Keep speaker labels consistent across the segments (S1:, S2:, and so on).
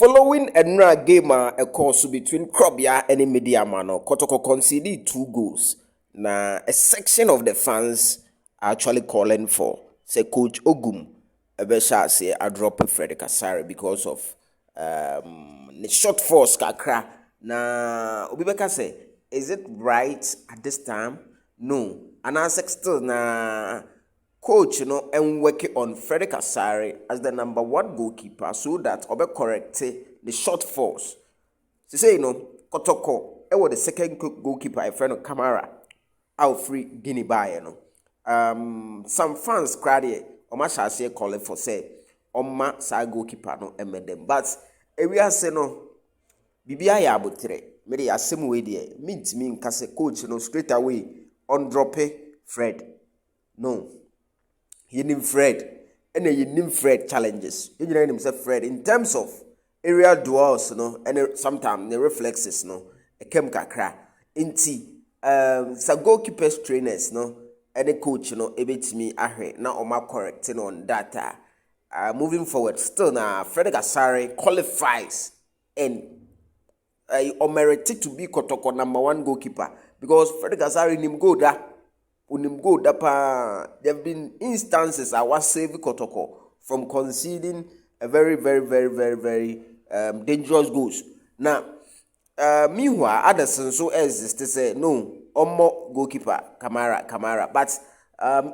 S1: Following a game a course between Krobia and Mediamano, Kotoko conceded 2 goals. Now, a section of the fans are actually calling for, say, Coach Ogum, say, I drop Frederick Asare because of the short force kakra. Now, Obibeka say, is it right at this time? No. And I still na coach, and working on Frederick Asare as the number 1 goalkeeper so that obe correct the shortfalls. She say, Kotoko, was the second goalkeeper, a friend of Kamara, out free Guinea by, some fans cried, Oma shall say, calling for say, Oma sa goalkeeper, no, and them. But, we are saying, no, Bibia Yabutre, maybe a same way there, means me, case coach, straight away, on drop Fred. No. He named Fred, and he named Fred challenges. He named himself Fred in terms of aerial duels, and sometimes the reflexes, a kem kakra. Inti, sa goalkeepers trainers, and a coach, a bit me ahe. Now, Oma correcting on data. Moving forward, still now, Frederick Asare qualifies and merited to be Kotoko number 1 goalkeeper because Frederick Asare nim go da. There have been instances I was saving Kotoko from conceding a very, very, very, very, very dangerous goals. Now, meanwhile, Addison so exists to say no, Omo goalkeeper Kamara. But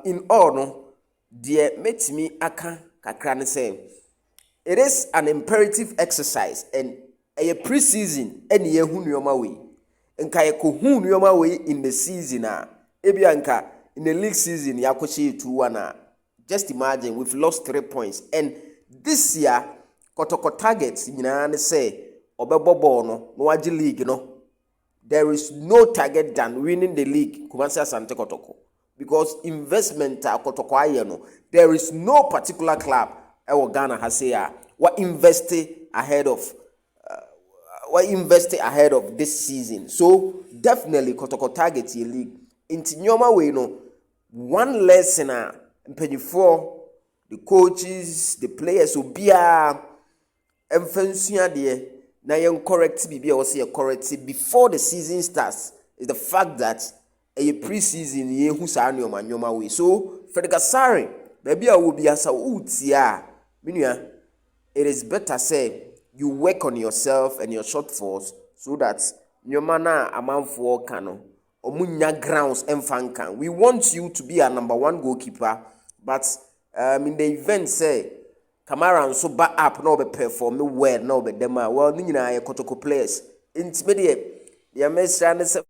S1: in all, no, dear met me aka kakran say it is an imperative exercise and a pre-season and ye hu nyoma we. Nka ye ko hu nyoma we in the season Ebianka, in the league season, Yakoshi 2-1. Just imagine, we've lost 3 points. And this year, Kotoko targets, say, Obebobo, no Waji League, there is no target than winning the league, Kumasi Sante Kotoko. Because investment, Kotoko, there is no particular club, Ghana has said, what invested ahead of this season. So, definitely, Kotoko targets your league. Inti nyoma we one lesson for the coaches, the players obia emfensua de na yen correct bibia was here correct before the season starts is the fact that a pre-season ye hu sa nyoma we. So Frederick Asare baby a wo bia sa utia minua, it is better say you work on yourself and your shortfalls so that nyoma na amanfo kano Omunya grounds and fankan. We want you to be a number 1 goalkeeper, but in the event say Kamara and so back up no be perform well no be them well ni nyina ye Kotoko players intermediate the